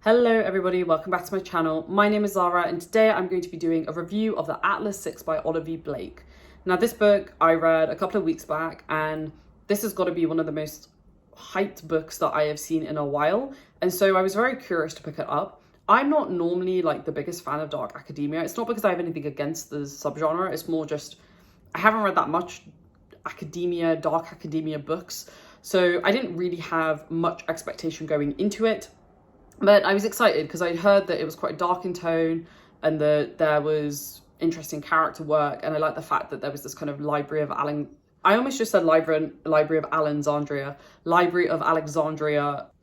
Hello everybody, welcome back to my channel. My name is Zara and today I'm going to be doing a review of The Atlas 6 by Oliver Blake. Now this book I read a couple of weeks back and this has got to be one of the most hyped books that I have seen in a while, and so I was very curious to pick it up. I'm not normally like the biggest fan of dark academia. It's not because I have anything against the subgenre, it's more just I haven't read that much dark academia books, so I didn't really have much expectation going into it. But I was excited because I heard that it was quite dark in tone and that there was interesting character work, and I liked the fact that there was this kind of Library of Alexandria,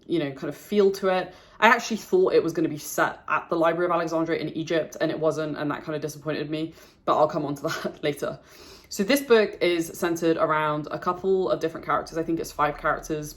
you know, kind of feel to it. I actually thought it was going to be set at the Library of Alexandria in Egypt, and it wasn't, and that kind of disappointed me, but I'll come on to that later. So this book is centered around a couple of different characters. I think it's 5 characters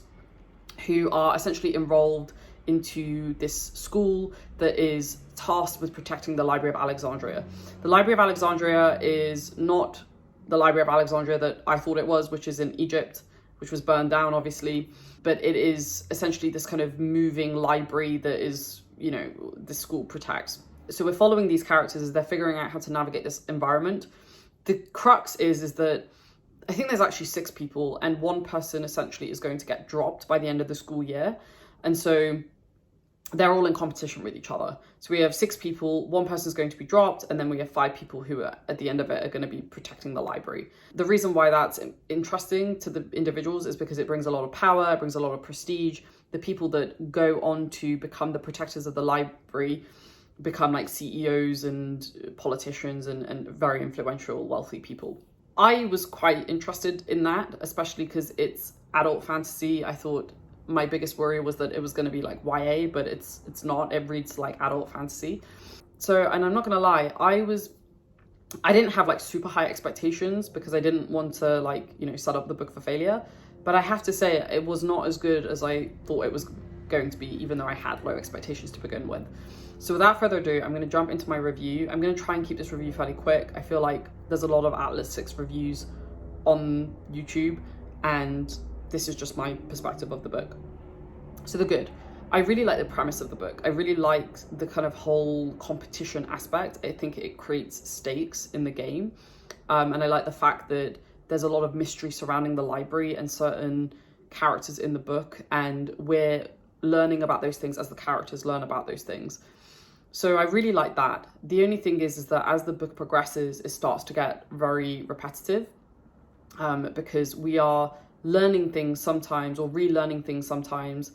who are essentially enrolled into this school that is tasked with protecting the Library of Alexandria. The Library of Alexandria is not the Library of Alexandria that I thought it was, which is in Egypt, which was burned down obviously, but it is essentially this kind of moving library that is, you know, the school protects. So we're following these characters as they're figuring out how to navigate this environment. The crux is that I think there's actually 6 people, and one person essentially is going to get dropped by the end of the school year. And so they're all in competition with each other. So we have 6 people, one person's going to be dropped, and then we have 5 people who are, at the end of it, are going to be protecting the library. The reason why that's interesting to the individuals is because it brings a lot of power, it brings a lot of prestige. The people that go on to become the protectors of the library become like CEOs and politicians and very influential, wealthy people. I was quite interested in that, especially because it's adult fantasy. I thought my biggest worry was that it was going to be like YA, but it's not. It reads like adult fantasy. So, and I'm not going to lie, I didn't have like super high expectations because I didn't want to like, you know, set up the book for failure. But I have to say it was not as good as I thought it was going to be, even though I had low expectations to begin with. So without further ado, I'm going to jump into my review. I'm going to try and keep this review fairly quick. I feel like there's a lot of Atlas 6 reviews on YouTube, and this is just my perspective of the book. So the good. I really like the premise of the book. I really like the kind of whole competition aspect. I think it creates stakes in the game. And I like the fact that there's a lot of mystery surrounding the library and certain characters in the book, and we're learning about those things as the characters learn about those things. So I really like that. The only thing is that as the book progresses, it starts to get very repetitive, because we are learning things sometimes or relearning things sometimes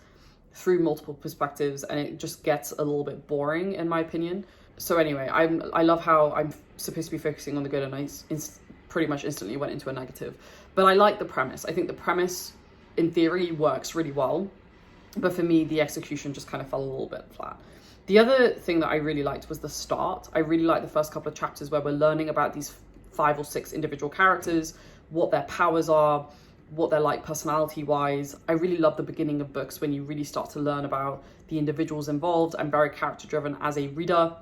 through multiple perspectives, and it just gets a little bit boring in my opinion. So anyway, I love how I'm supposed to be focusing on the good, and I pretty much instantly went into a negative. But I like the premise. I think the premise in theory works really well, but for me the execution just kind of fell a little bit flat. The other thing that I really liked was the start. I really liked the first couple of chapters where we're learning about these 5 or 6 individual characters, what their powers are, what they're like personality wise. I really love the beginning of books when you really start to learn about the individuals involved. I'm very character driven as a reader,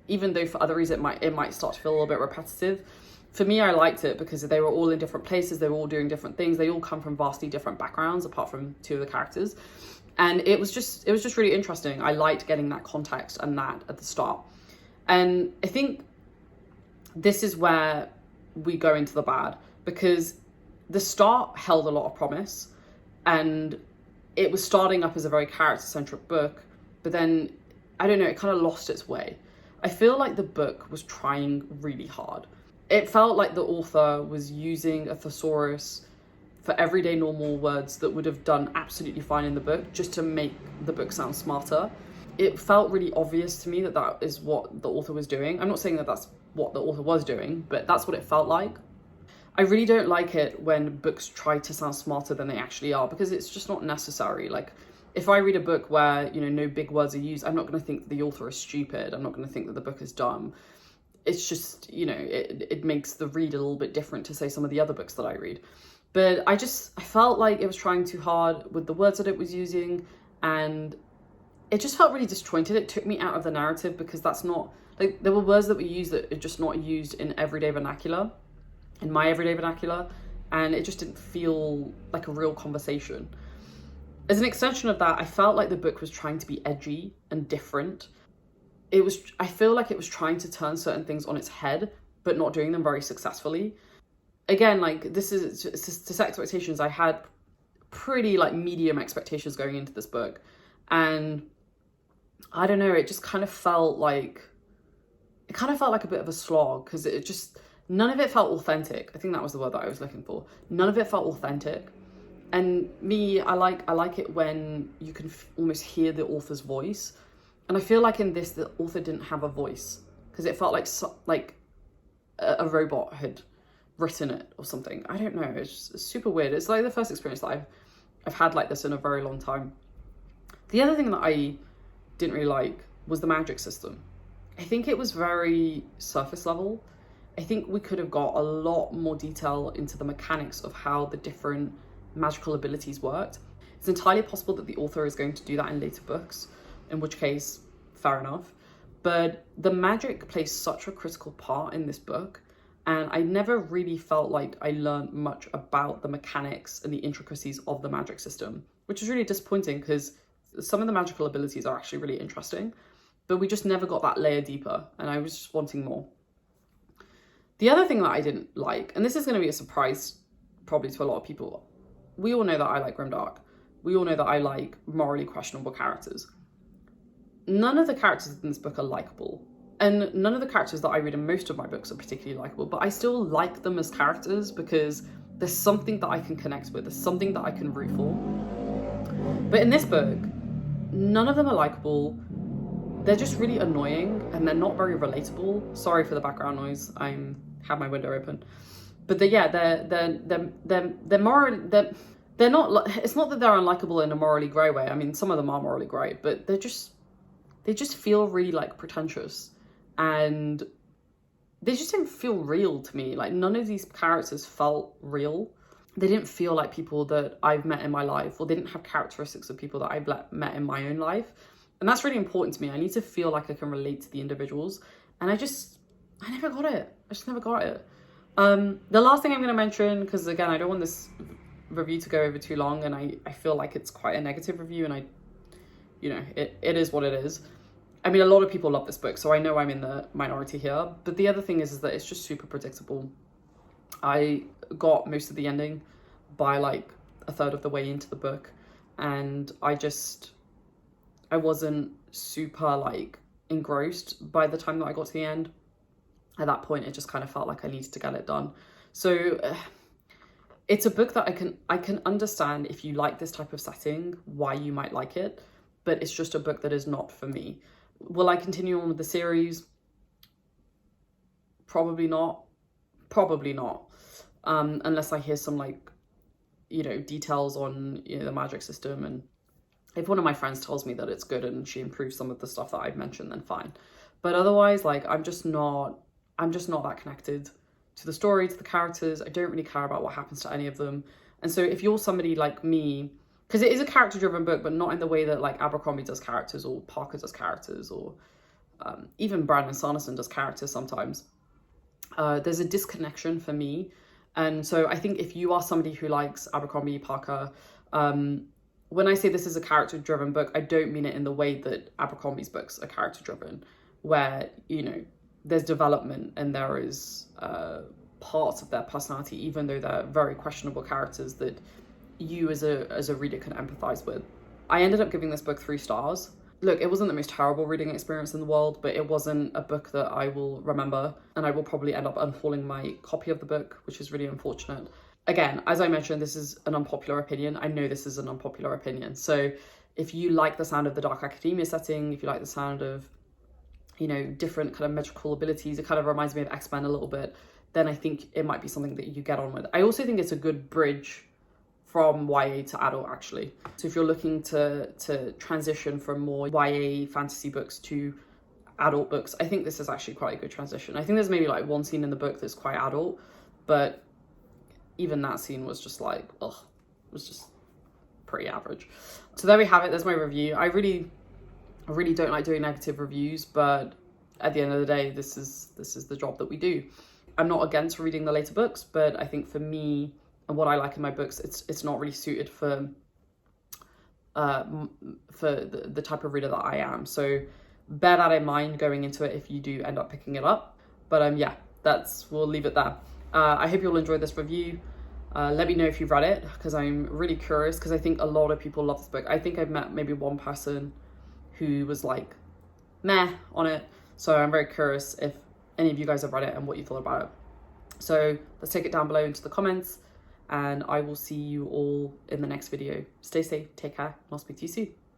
even though for other reasons it might start to feel a little bit repetitive. For me, I liked it because they were all in different places, they were all doing different things, they all come from vastly different backgrounds apart from 2 of the characters, and it was just really interesting. I liked getting that context and that at the start. And I think this is where we go into the bad, because the start held a lot of promise and it was starting up as a very character-centric book, but then, I don't know, it kind of lost its way. I feel like the book was trying really hard. It felt like the author was using a thesaurus for everyday normal words that would have done absolutely fine in the book just to make the book sound smarter. It felt really obvious to me that that is what the author was doing. I'm not saying that that's what the author was doing, but that's what it felt like. I really don't like it when books try to sound smarter than they actually are, because it's just not necessary. Like, if I read a book where, you know, no big words are used, I'm not going to think that the author is stupid. I'm not going to think that the book is dumb. It's just, you know, it makes the read a little bit different to, say, some of the other books that I read. But I felt like it was trying too hard with the words that it was using, and it just felt really disjointed. It took me out of the narrative, because that's not, like, there were words that were used that are just not used in everyday vernacular, in my everyday vernacular, and it just didn't feel like a real conversation. As an extension of that, I felt like the book was trying to be edgy and different. I feel like it was trying to turn certain things on its head, but not doing them very successfully. Again, like, this is to set expectations. I had pretty like medium expectations going into this book, and I don't know, it just kind of felt like a bit of a slog, because none of it felt authentic. I think that was the word that I was looking for. None of it felt authentic. And me, I like it when you can almost hear the author's voice. And I feel like in this, the author didn't have a voice, because it felt like a robot had written it or something. I don't know. It's super weird. It's like the first experience that I've had like this in a very long time. The other thing that I didn't really like was the magic system. I think it was very surface level. I think we could have got a lot more detail into the mechanics of how the different magical abilities worked. It's entirely possible that the author is going to do that in later books, in which case, fair enough. But the magic plays such a critical part in this book, and I never really felt like I learned much about the mechanics and the intricacies of the magic system, which is really disappointing, because some of the magical abilities are actually really interesting, but we just never got that layer deeper, and I was just wanting more. The other thing that I didn't like, and this is going to be a surprise probably to a lot of people, we all know that I like grimdark. We all know that I like morally questionable characters. None of the characters in this book are likable. And none of the characters that I read in most of my books are particularly likable, but I still like them as characters because there's something that I can connect with. There's something that I can root for. But in this book, none of them are likable. They're just really annoying, and they're not very relatable. Sorry for the background noise. I have my window open. But they're not, it's not that they're unlikable in a morally grey way. I mean, some of them are morally grey, but they just feel really like pretentious, and they just didn't feel real to me. Like, none of these characters felt real. They didn't feel like people that I've met in my life, or they didn't have characteristics of people that I've met in my own life. And that's really important to me. I need to feel like I can relate to the individuals. And I never got it. I just never got it. The last thing I'm going to mention, because again, I don't want this review to go over too long, and I feel like it's quite a negative review, and it is what it is. I mean, a lot of people love this book, so I know I'm in the minority here. But the other thing is that it's just super predictable. I got most of the ending by like a third of the way into the book, and I wasn't super like engrossed by the time that I got to the end. At that point, it just kind of felt like I needed to get it done. So it's a book that I can understand if you like this type of setting, why you might like it, but it's just a book that is not for me. Will I continue on with the series? Probably not. Unless I hear some like, details on, the magic system, and if one of my friends tells me that it's good and she improves some of the stuff that I've mentioned, then fine. But otherwise, like, I'm just not that connected to the story, to the characters. I don't really care about what happens to any of them. And so if you're somebody like me, because it is a character-driven book, but not in the way that like Abercrombie does characters, or Parker does characters, or even Brandon Sanderson does characters sometimes. There's a disconnection for me. And so I think if you are somebody who likes Abercrombie, Parker, when I say this is a character-driven book, I don't mean it in the way that Abercrombie's books are character-driven, where, there's development and there is parts of their personality, even though they're very questionable characters, that you as a reader can empathize with. I ended up giving this book 3 stars. Look, it wasn't the most terrible reading experience in the world, but it wasn't a book that I will remember, and I will probably end up unhauling my copy of the book, which is really unfortunate. Again, as I mentioned, this is an unpopular opinion. I know this is an unpopular opinion. So if you like the sound of the dark academia setting, if you like the sound of, different kind of magical abilities, it kind of reminds me of X-Men a little bit, then I think it might be something that you get on with. I also think it's a good bridge from YA to adult, actually. So if you're looking to transition from more YA fantasy books to adult books, I think this is actually quite a good transition. I think there's maybe like one scene in the book that's quite adult, but even that scene was just like, it was just pretty average. So there we have it. There's my review. I really don't like doing negative reviews, but at the end of the day, this is the job that we do. I'm not against reading the later books, but I think for me and what I like in my books, it's not really suited for for the type of reader that I am. So bear that in mind going into it if you do end up picking it up. But yeah, we'll leave it there. I hope you'll enjoy this review. Let me know if you've read it, because I'm really curious, because I think a lot of people love this book. I think I've met maybe one person who was like meh on it. So I'm very curious if any of you guys have read it and what you thought about it. So let's take it down below into the comments, and I will see you all in the next video. Stay safe, take care, and I'll speak to you soon.